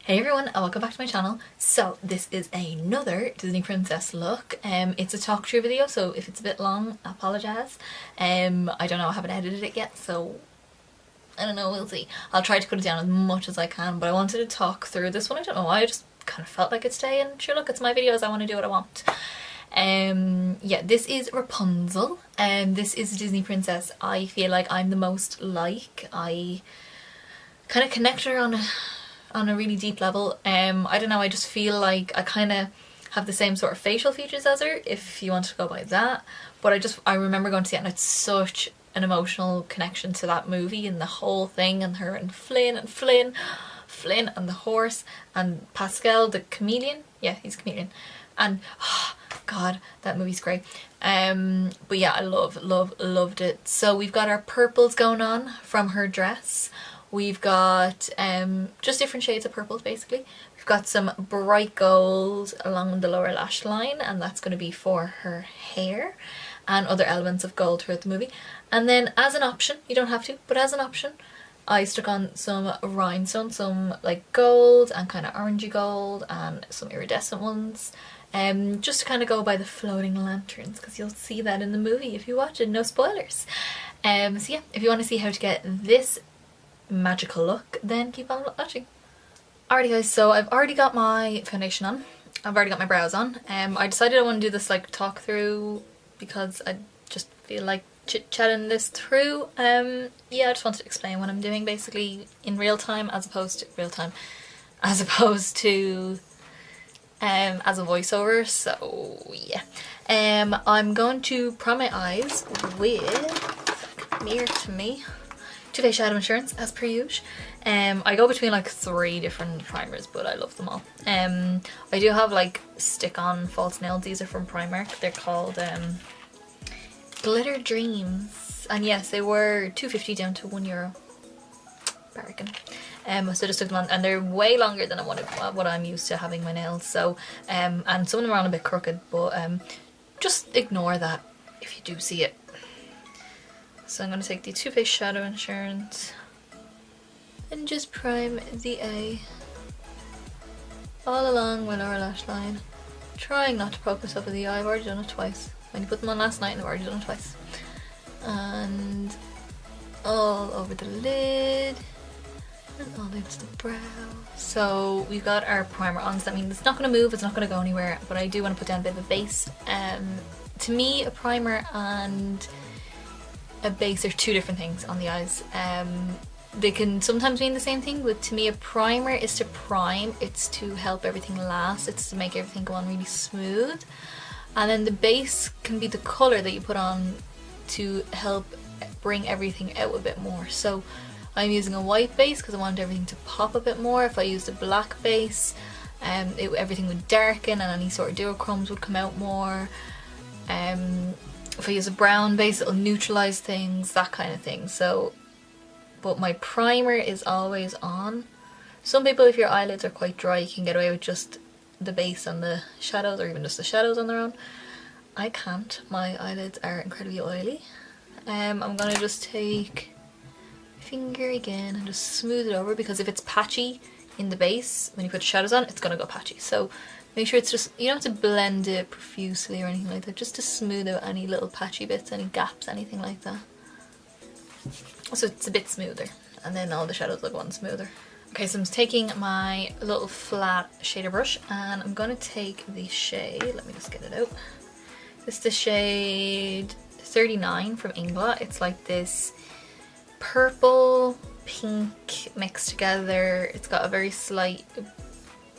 Hey everyone and welcome back to my channel. So this is another Disney princess look. It's a talk through video, so if it's a bit long, I apologise. I don't know, I haven't edited it yet, so I don't know, we'll see. I'll try to cut it down as much as I can, but I wanted to talk through this one. I don't know why, I just kind of felt like it today, and sure, look, it's my videos, I want to do what I want. Yeah, this is Rapunzel. This is a Disney princess I feel like I'm the most like. I kind of connect her on a really deep level. I don't know, I just feel like I kind of have the same sort of facial features as her, if you want to go by that. But I remember going to see it, and it's such an emotional connection to that movie and the whole thing, and her and Flynn and the horse and Pascal the chameleon. Yeah, he's a chameleon. And oh, God, that movie's great. But yeah, I loved it. So we've got our purples going on from her dress. We've got just different shades of purples basically. We've got some bright gold along the lower lash line, and that's going to be for her hair, and other elements of gold throughout the movie. And then as an option, you don't have to, but as an option, I stuck on some rhinestones, some like gold and kind of orangey gold, and some iridescent ones. Just to kind of go by the floating lanterns, because you'll see that in the movie if you watch it, no spoilers. So yeah, if you want to see how to get this magical look, then keep on watching. Alrighty guys, so I've already got my foundation on, I've already got my brows on. I decided I want to do this like talk through because I just feel like chit-chatting this through. Yeah, I just wanted to explain what I'm doing basically in real time, as opposed to as a voiceover. So yeah, I'm going to prime my eyes with, come here to me, Too Faced Shadow Insurance as per usual. I go between like 3 different primers, but I love them all. I do have like stick-on false nails. These are from Primark. They're called Glitter Dreams, and yes, they were £2.50 down to €1. Bargain. So just took them on, and they're way longer than what I'm used to having my nails. So and some of them are on a bit crooked, but just ignore that if you do see it. So I'm going to take the Too Faced Shadow Insurance and just prime the A all along my lower lash line, trying not to poke myself in the eye. I've already done it twice. When you put them on last night, and I've already done it twice. And all over the lid and all over the brow. So we've got our primer on, so that means it's not going to move, it's not going to go anywhere, but I do want to put down a bit of a base. To me, a primer and a base are 2 different things on the eyes. They can sometimes mean the same thing, but to me a primer is to prime, it's to help everything last, it's to make everything go on really smooth. And then the base can be the colour that you put on to help bring everything out a bit more. So I'm using a white base because I want everything to pop a bit more. If I used a black base, everything would darken and any sort of duochromes would come out more. If I use a brown base, it'll neutralise things, that kind of thing. So, but my primer is always on. Some people, if your eyelids are quite dry, you can get away with just the base and the shadows, or even just the shadows on their own. I can't. My eyelids are incredibly oily. I'm gonna just take my finger again and just smooth it over, because if it's patchy in the base, when you put shadows on, it's gonna go patchy. So make sure it's just, you don't have to blend it profusely or anything like that, just to smooth out any little patchy bits, any gaps, anything like that. So it's a bit smoother, and then all the shadows will go on smoother. Okay, so I'm taking my little flat shader brush, and I'm gonna take the shade, let me just get it out. This is the shade 39 from Inglot. It's like this purple, pink mixed together. It's got a very slight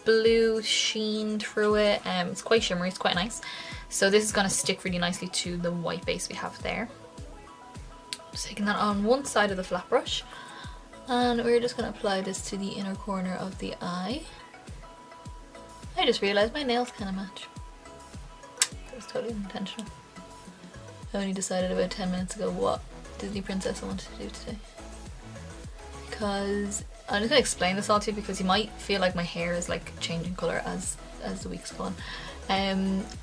blue sheen through it. It's quite shimmery, it's quite nice. So this is gonna stick really nicely to the white base we have there. Just taking that on one side of the flat brush, and we're just going to apply this to the inner corner of the eye. I just realised my nails kind of match. That was totally unintentional. I only decided about 10 minutes ago what Disney princess I wanted to do today. Because I'm just going to explain this all to you, because you might feel like my hair is like changing colour as the weeks go on.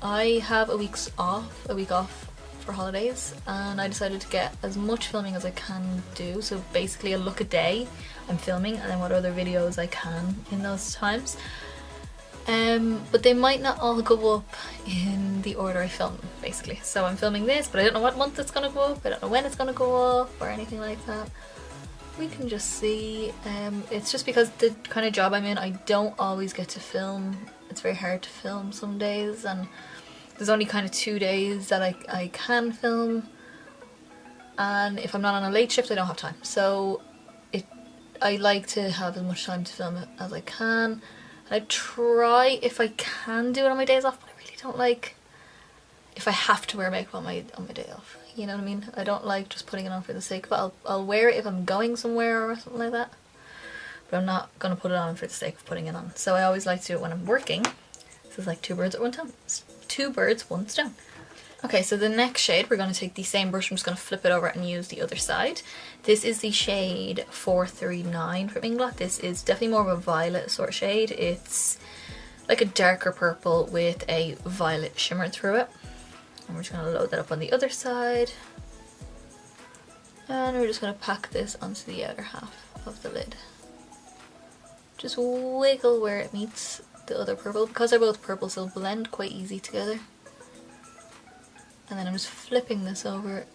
I have a week off for holidays, and I decided to get as much filming as I can do. So basically a look a day I'm filming and then what other videos I can in those times. But they might not all go up in the order I film them, basically. So I'm filming this, but I don't know what month it's gonna go up, I don't know when it's gonna go up or anything like that. We can just see. It's just because the kind of job I'm in, I don't always get to film. It's very hard to film some days, and there's only kind of 2 days that I can film, and if I'm not on a late shift I don't have time. So I like to have as much time to film it as I can. I try if I can do it on my days off, but I really don't like if I have to wear makeup on my day off. You know what I mean? I don't like just putting it on for the sake of it. I'll wear it if I'm going somewhere or something like that, but I'm not gonna put it on for the sake of putting it on. So I always like to do it when I'm working. This is like two birds with one stone. Okay, so the next shade, we're going to take the same brush, I'm just going to flip it over and use the other side. This is the shade 439 from Inglot. This is definitely more of a violet sort of shade. It's like a darker purple with a violet shimmer through it. And we're just going to load that up on the other side. And we're just going to pack this onto the outer half of the lid. Just wiggle where it meets the other purple. Because they're both purples, they'll blend quite easy together. And then I'm just flipping this over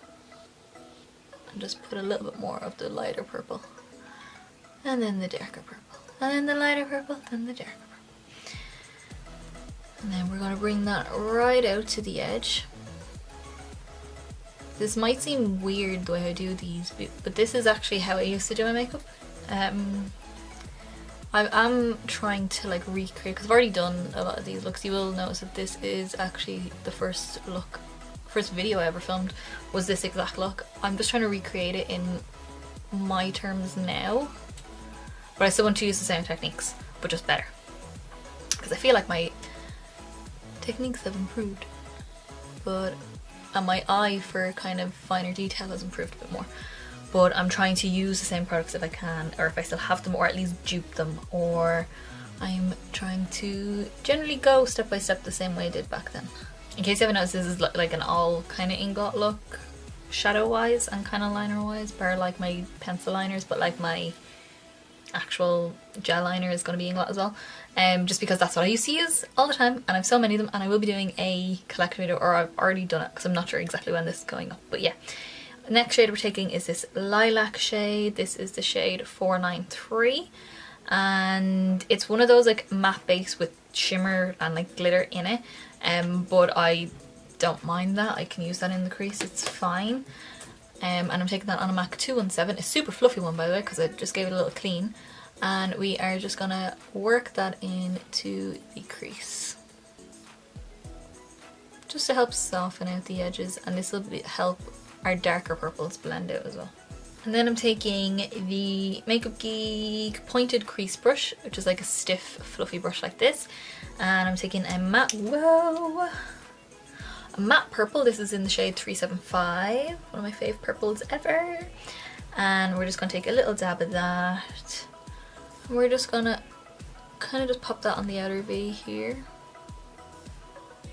and just put a little bit more of the lighter purple. And then the darker purple. And then the lighter purple, then the darker purple. And then we're going to bring that right out to the edge. This might seem weird the way I do these, but this is actually how I used to do my makeup. I'm trying to like recreate, because I've already done a lot of these looks. You will notice that this is actually the first video I ever filmed was this exact look. I'm just trying to recreate it in my terms now, but I still want to use the same techniques, but just better, because I feel like my techniques have improved, and my eye for kind of finer detail has improved a bit more. But I'm trying to use the same products if I can, or if I still have them, or at least dupe them, or I'm trying to generally go step by step the same way I did back then. In case you haven't noticed, this is like an all kind of Inglot look, shadow wise and kind of liner wise, bar like my pencil liners, but like my actual gel liner is going to be Inglot as well. Just because that's what I used to use all the time, and I have so many of them, and I will be doing a collector video, or I've already done it because I'm not sure exactly when this is going up, but yeah. Next shade we're taking is this lilac shade. This is the shade 493, and it's one of those like matte base with shimmer and like glitter in it, but I don't mind that. I can use that in the crease, it's fine. And I'm taking that on a MAC 217, a super fluffy one by the way, because I just gave it a little clean, and we are just gonna work that into the crease just to help soften out the edges, and this will help our darker purples blend out as well. And then I'm taking the Makeup Geek pointed crease brush, which is like a stiff fluffy brush like this, and I'm taking a matte purple. This is in the shade 375, one of my fave purples ever, and we're just going to take a little dab of that, and we're just gonna kind of just pop that on the outer V here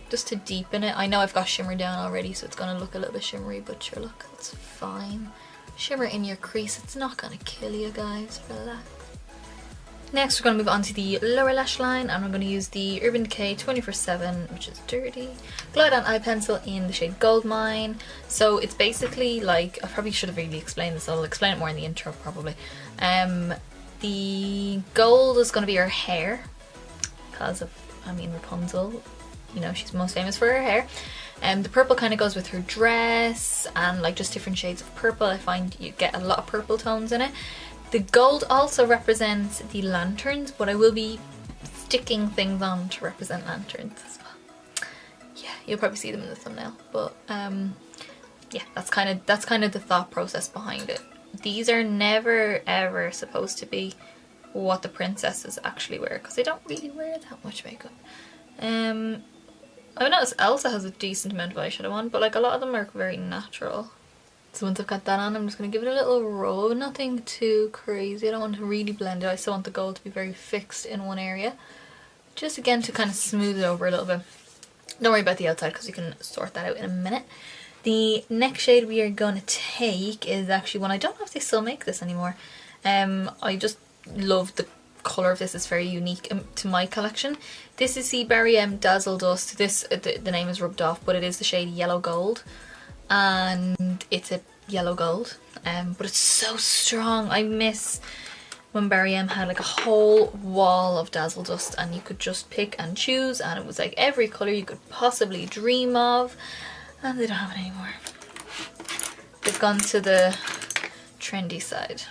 just to deepen it. I know I've got shimmer down already, so it's going to look a little bit shimmery, but sure, look, it's fine. Shimmer in your crease, it's not going to kill you guys, relax. Next we're going to move on to the lower lash line, and I'm going to use the Urban Decay 24/7, which is dirty, Glide On Eye Pencil in the shade Goldmine. So it's basically like, I probably should have really explained this, I'll explain it more in the intro probably. The gold is going to be her hair, because of, I mean, Rapunzel, you know, she's most famous for her hair. The purple kind of goes with her dress, and like just different shades of purple. I find you get a lot of purple tones in it. The gold also represents the lanterns, but I will be sticking things on to represent lanterns as well. Yeah, you'll probably see them in the thumbnail, but yeah, that's kind of the thought process behind it. These are never ever supposed to be what the princesses actually wear, because they don't really wear that much makeup. I've noticed Elsa has a decent amount of eyeshadow on, but like a lot of them are very natural. So once I've got that on, I'm just going to give it a little rub, nothing too crazy. I don't want to really blend it, I still want the gold to be very fixed in one area. Just again to kind of smooth it over a little bit. Don't worry about the outside because you can sort that out in a minute. The next shade we are going to take is actually one, I don't know if they still make this anymore. I just love the colour of this. It's very unique to my collection. This is the Berry Dazzle Dust. This the name is rubbed off, but it is the shade Yellow Gold, and it's a yellow gold. But it's so strong. I miss when Berry had like a whole wall of Dazzle Dust, and you could just pick and choose, and it was like every colour you could possibly dream of, and they don't have it anymore. They've gone to the trendy side.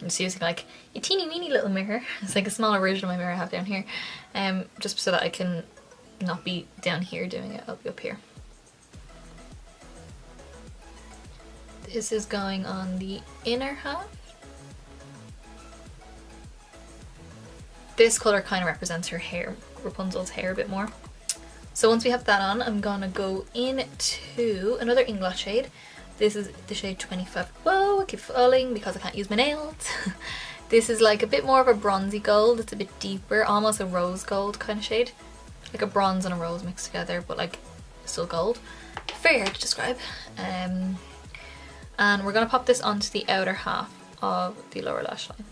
I'm just using like a teeny weeny little mirror. It's like a smaller version of my mirror I have down here, just so that I can not be down here doing it, I'll be up here. This is going on the inner half. This colour kind of represents her hair, Rapunzel's hair a bit more. So once we have that on, I'm gonna go into another Inglot shade. This is the shade 25. Whoa, I keep falling because I can't use my nails. This is like a bit more of a bronzy gold. It's a bit deeper, almost a rose gold kind of shade. Like a bronze and a rose mixed together, but like still gold. Very hard to describe. And we're going to pop this onto the outer half of the lower lash line.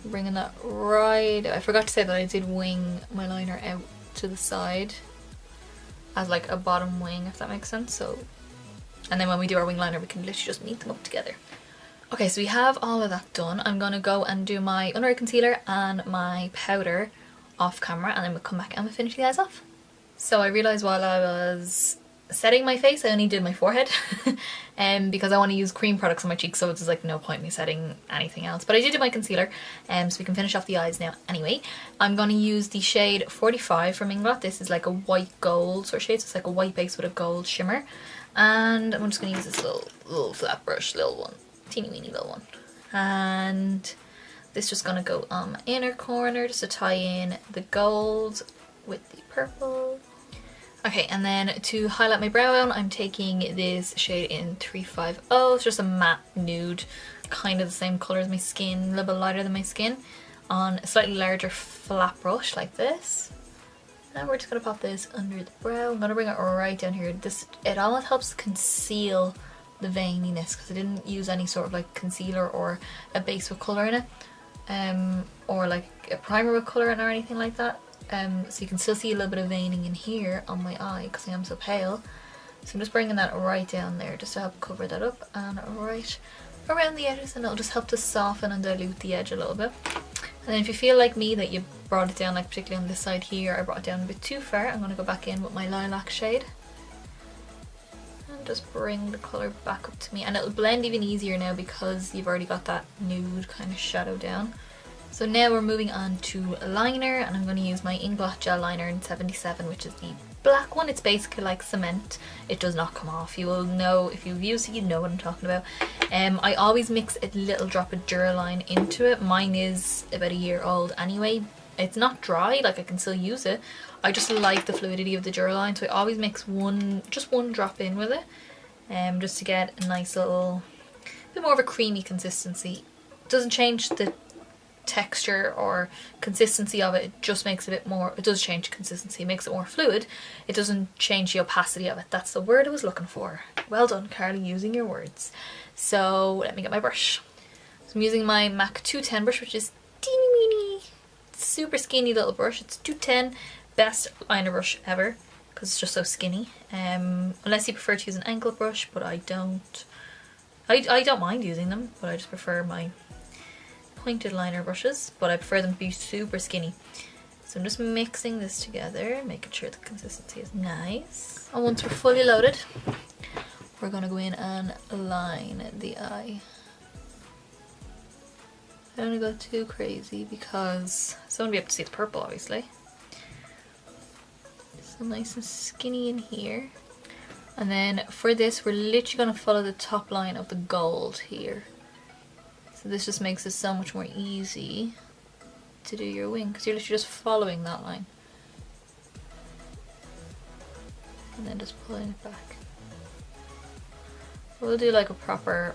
Bringing that right, I forgot to say that I did wing my liner out to the side as like a bottom wing, if that makes sense. So, and then when we do our wing liner, we can literally just meet them up together. Okay, so we have all of that done. I'm gonna go and do my under eye concealer and my powder off camera, and then we'll come back and we'll finish the eyes off. So I realised while I was setting my face, I only did my forehead because I want to use cream products on my cheeks, so it's like no point me setting anything else. But I did do my concealer, so we can finish off the eyes now anyway. I'm going to use the shade 45 from Inglot. This is like a white gold sort of shade, so it's like a white base with a gold shimmer. And I'm just going to use this little flat brush, little one, teeny weeny little one. And this is just going to go on my inner corner just to tie in the gold with the purple. Okay, and then to highlight my brow bone, I'm taking this shade in 350. It's just a matte nude, kind of the same colour as my skin, a little bit lighter than my skin, on a slightly larger flat brush like this. And we're just going to pop this under the brow. I'm going to bring it right down here. It almost helps conceal the veininess because I didn't use any sort of like concealer or a base with colour in it, or like a primer with colour in it or anything like that. So you can still see a little bit of veining in here on my eye because I am so pale. So I'm just bringing that right down there just to help cover that up, and right around the edges, and it'll just help to soften and dilute the edge a little bit. And then if you feel like me that you brought it down, like particularly on this side here, I brought it down a bit too far, I'm going to go back in with my lilac shade and just bring the colour back up to me, and it'll blend even easier now because you've already got that nude kind of shadow down. So now we're moving on to a liner, and I'm going to use my Inglot gel liner in 77, which is the black one. It's basically like cement. It does not come off. You will know, if you've used it, you know what I'm talking about. I always mix a little drop of Duraline into it. Mine is about a year old anyway. It's not dry, like I can still use it. I just like the fluidity of the Duraline, so I always mix just one drop in with it, just to get a nice little, bit more of a creamy consistency. It doesn't change the texture or consistency of it, it just makes it a bit more, it does change consistency, it makes it more fluid. It doesn't change the opacity of it. That's the word I was looking for. Well done, Carly, using your words. So let me get my brush. So I'm using my MAC 210 brush, which is teeny weeny, super skinny little brush. It's 210, best liner brush ever because it's just so skinny. Unless you prefer to use an ankle brush, but I don't. I don't mind using them, but I just prefer my pointed liner brushes, but I prefer them to be super skinny. So I'm just mixing this together, making sure the consistency is nice. And once we're fully loaded, we're going to go in and line the eye. I don't want to go too crazy because I don't want to be able to see the purple, obviously. So nice and skinny in here. And then for this, we're literally going to follow the top line of the gold here. So this just makes it so much more easy to do your wing because you're literally just following that line. And then just pulling it back. We'll do like a proper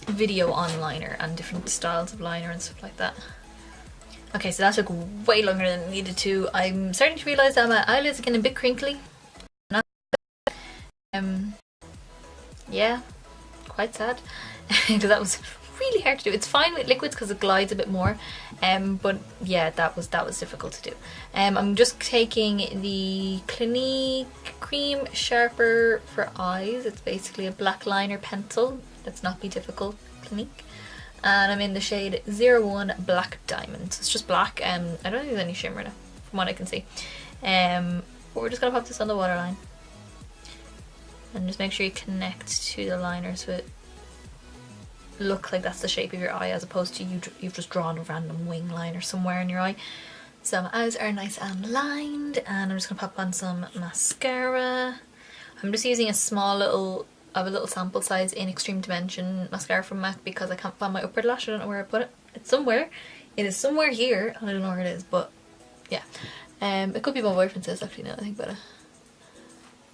video on liner and different styles of liner and stuff like that. Okay, so that took way longer than it needed to. I'm starting to realise that my eyelids are getting a bit crinkly. Yeah, quite sad because that was really hard to do. It's fine with liquids because it glides a bit more, but yeah, that was difficult to do. I'm just taking the Clinique Cream Sharper for Eyes. It's basically a black liner pencil. Let's not be difficult, Clinique. And I'm in the shade 01 Black Diamond. So it's just black. I don't think there's any shimmer in it, from what I can see. But we're just gonna pop this on the waterline. And just make sure you connect to the liner so it look like that's the shape of your eye, as opposed to you've just drawn a random wing liner somewhere in your eye. So my eyes are nice and lined, and I'm just gonna pop on some mascara. I'm just using a small little, I have a little sample size in Extreme Dimension mascara from MAC because I can't find my upper lash. I don't know where I put it. It's somewhere. It is somewhere here, and I don't know where it is, but yeah. It could be my boyfriend's house actually, now I think about it.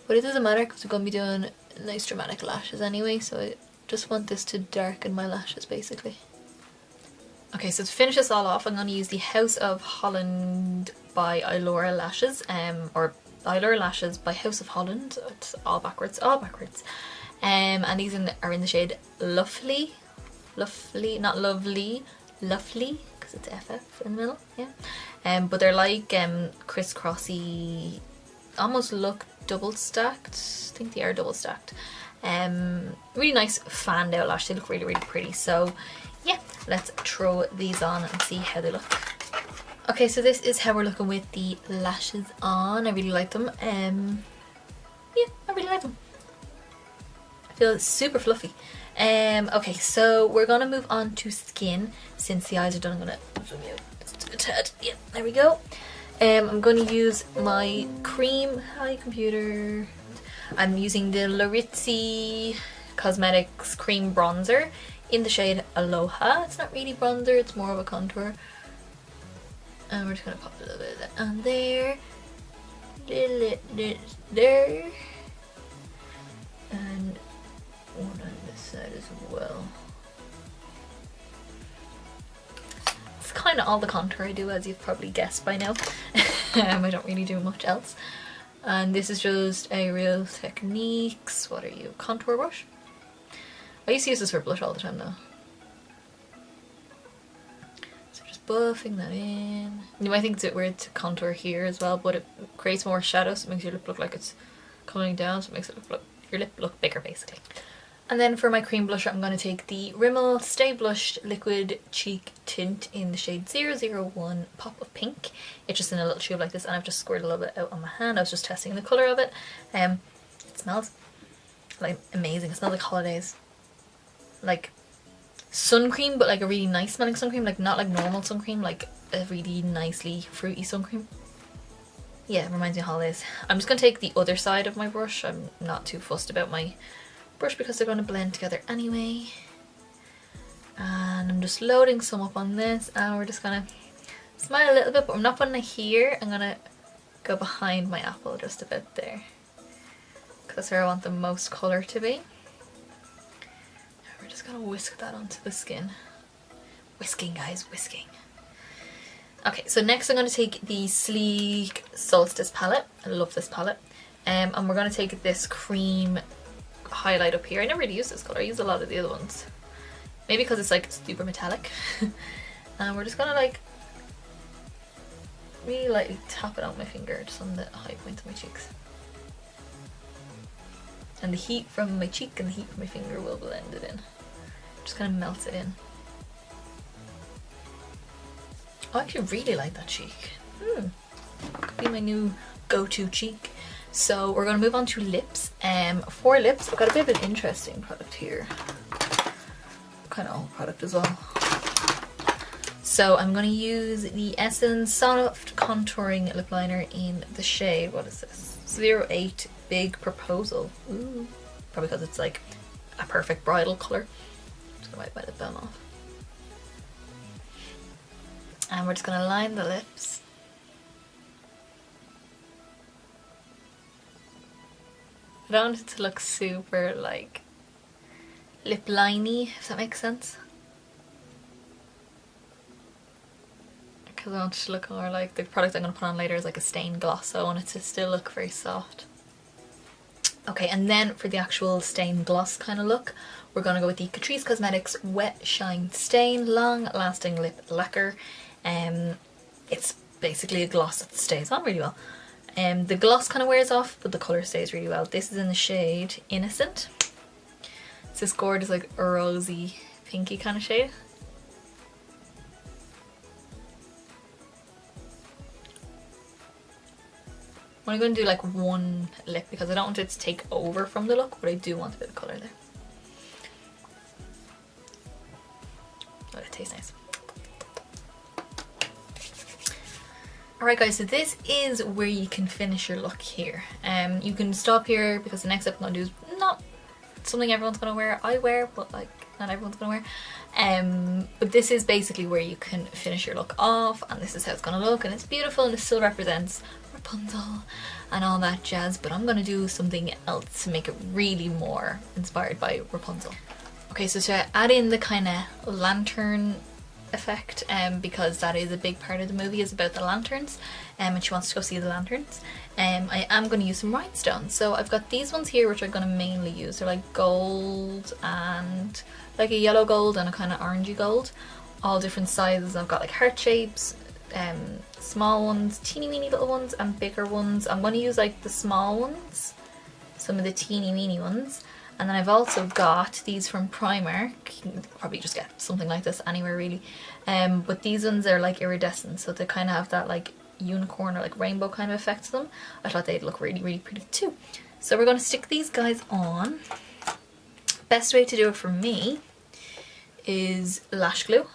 But it doesn't matter because we're going to be doing nice dramatic lashes anyway, so I just want this to darken my lashes basically. Okay, so to finish this all off, I'm going to use the House of Holland by Ilora Lashes, or Ilora Lashes by House of Holland. It's all backwards, all backwards. And these are in the shade Lovely, not Lovely, Lovely, because it's FF in the middle, yeah. But they're like crisscrossy, almost look double stacked. I think they are double stacked. Really nice fanned out lash. They look really, really pretty. So yeah, let's throw these on and see how they look. Okay, so this is how we're looking with the lashes on. I really like them. Yeah, I really like them. I feel super fluffy. Okay, so we're gonna move on to skin. Since the eyes are done, I'm gonna zoom out just a tad. Yeah, there we go. I'm going to use my cream. Hi, computer. I'm using the Larizzi Cosmetics cream bronzer in the shade Aloha. It's not really bronzer, it's more of a contour. And we're just going to pop a little bit of that on there. Little bit there. And one on this side as well. Kind of all the contour I do, as you've probably guessed by now. I don't really do much else. And this is just a Real Techniques, what are you, contour brush? I used to use this for blush all the time though. So just buffing that in. You might think it's a bit weird to contour here as well, but it creates more shadow, so it makes your lip look like it's coming down, so it makes it look, your lip look bigger basically. And then for my cream blusher, I'm going to take the Rimmel Stay Blushed Liquid Cheek Tint in the shade 001 Pop of Pink. It's just in a little tube like this, and I've just squirted a little bit out on my hand. I was just testing the colour of it. It smells like amazing. It smells like holidays. Like sun cream, but like a really nice smelling sun cream. Like not like normal sun cream, like a really nicely fruity sun cream. Yeah, it reminds me of holidays. I'm just going to take the other side of my brush. I'm not too fussed about my brush because they're going to blend together anyway. And I'm just loading some up on this, and we're just going to smile a little bit, but I'm not putting it here. I'm going to go behind my apple just a bit there, because that's where I want the most colour to be. And we're just going to whisk that onto the skin. Whisking, guys, whisking. Okay, so next I'm going to take the Sleek Solstice palette. I love this palette. And we're going to take this cream highlight up here. I never really use this colour. I use a lot of the other ones. Maybe because it's like super metallic. And we're just gonna like really lightly tap it on my finger, just on the high points of my cheeks. And the heat from my cheek and the heat from my finger will blend it in. Just kind of melts it in. I actually really like that cheek. Could be my new go-to cheek. So we're going to move on to lips. For lips, I've got a bit of an interesting product here. Kind of old product as well. So I'm going to use the Essence Soft Contouring Lip Liner in the shade, what is this? 08 Big Proposal. Ooh. Probably because it's like a perfect bridal colour. I'm just going to wipe my lip balm off. And we're just going to line the lips. I don't want it to look super like lip liney, if that makes sense. Because I want it to look more like the product I'm going to put on later is like a stained gloss, so I want it to still look very soft. Okay, and then for the actual stain gloss kind of look, we're going to go with the Catrice Cosmetics Wet Shine Stain Long Lasting Lip Lacquer. It's basically a gloss that stays on really well. The gloss kind of wears off, but the colour stays really well. This is in the shade Innocent. It's this gorgeous like rosy pinky kind of shade. I'm only going to do like one lip because I don't want it to take over from the look, but I do want a bit of colour there. Oh, that tastes nice. Alright guys, so this is where you can finish your look here. You can stop here because the next step I'm going to do is not something everyone's going to wear. I wear, but like not everyone's going to wear. But this is basically where you can finish your look off, and this is how it's going to look, and it's beautiful and it still represents Rapunzel and all that jazz, but I'm going to do something else to make it really more inspired by Rapunzel. Okay, so to add in the kind of lantern effect, because that is a big part of the movie, is about the lanterns, and she wants to go see the lanterns. I am going to use some rhinestones. So I've got these ones here which I'm going to mainly use. They're like gold and like a yellow gold and a kind of orangey gold, all different sizes. I've got like heart shapes, small ones, teeny weeny little ones, and bigger ones. I'm going to use like the small ones, some of the teeny weeny ones. And then I've also got these from Primark. You can probably just get something like this anywhere really. But these ones are like iridescent, so they kind of have that like unicorn or like rainbow kind of effect to them. I thought they'd look really, really pretty too. So we're going to stick these guys on. Best way to do it for me is lash glue.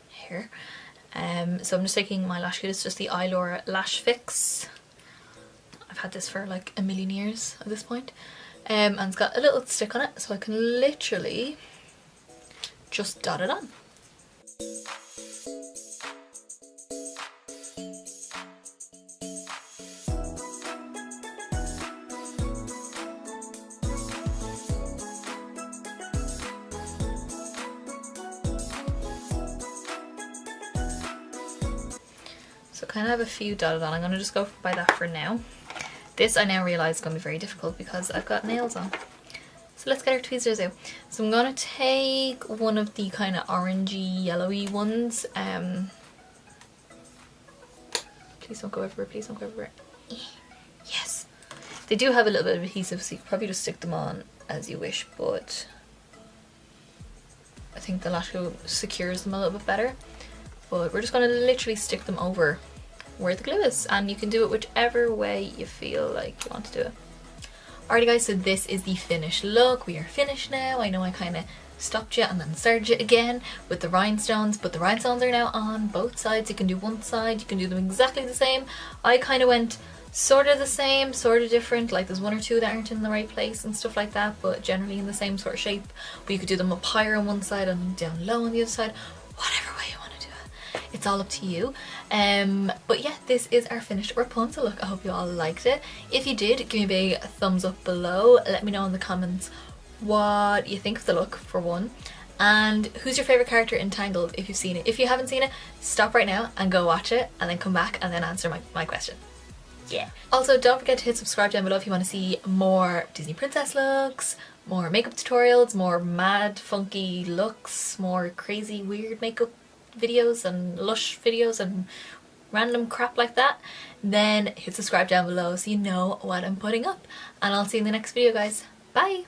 Here. So I'm just taking my lash glue. It's just the Eyelure Lash Fix. I've had this for like a million years at this point. And it's got a little stick on it, so I can literally just dot it on. So kind of have a few dotted on. I'm going to just go by that for now. This I now realise is going to be very difficult because I've got nails on. So let's get our tweezers out. So I'm going to take one of the kind of orangey, yellowy ones. Please don't go everywhere, please don't go everywhere. Yes! They do have a little bit of adhesive, so you could probably just stick them on as you wish, but I think the lash glue secures them a little bit better. But we're just going to literally stick them over where the glue is, and you can do it whichever way you feel like you want to do it. Alrighty guys, so this is the finished look. We are finished now. I know I kind of stopped you and then started you again with the rhinestones, but the rhinestones are now on both sides. You can do one side, you can do them exactly the same. I kind of went sort of the same, sort of different, like there's one or two that aren't in the right place and stuff like that, but generally in the same sort of shape. But you could do them up higher on one side and down low on the other side, whatever way you want to do it. It's all up to you. But yeah, this is our finished Rapunzel look. I hope you all liked it. If you did, give me a big thumbs up below. Let me know in the comments what you think of the look, for one. And who's your favourite character in Tangled if you've seen it. If you haven't seen it, stop right now and go watch it, and then come back and then answer my question. Yeah. Also, don't forget to hit subscribe down below if you want to see more Disney princess looks, more makeup tutorials, more mad funky looks, more crazy weird makeup videos and Lush videos and random crap like that. Then hit subscribe down below so you know what I'm putting up, and I'll see you in the next video guys. Bye!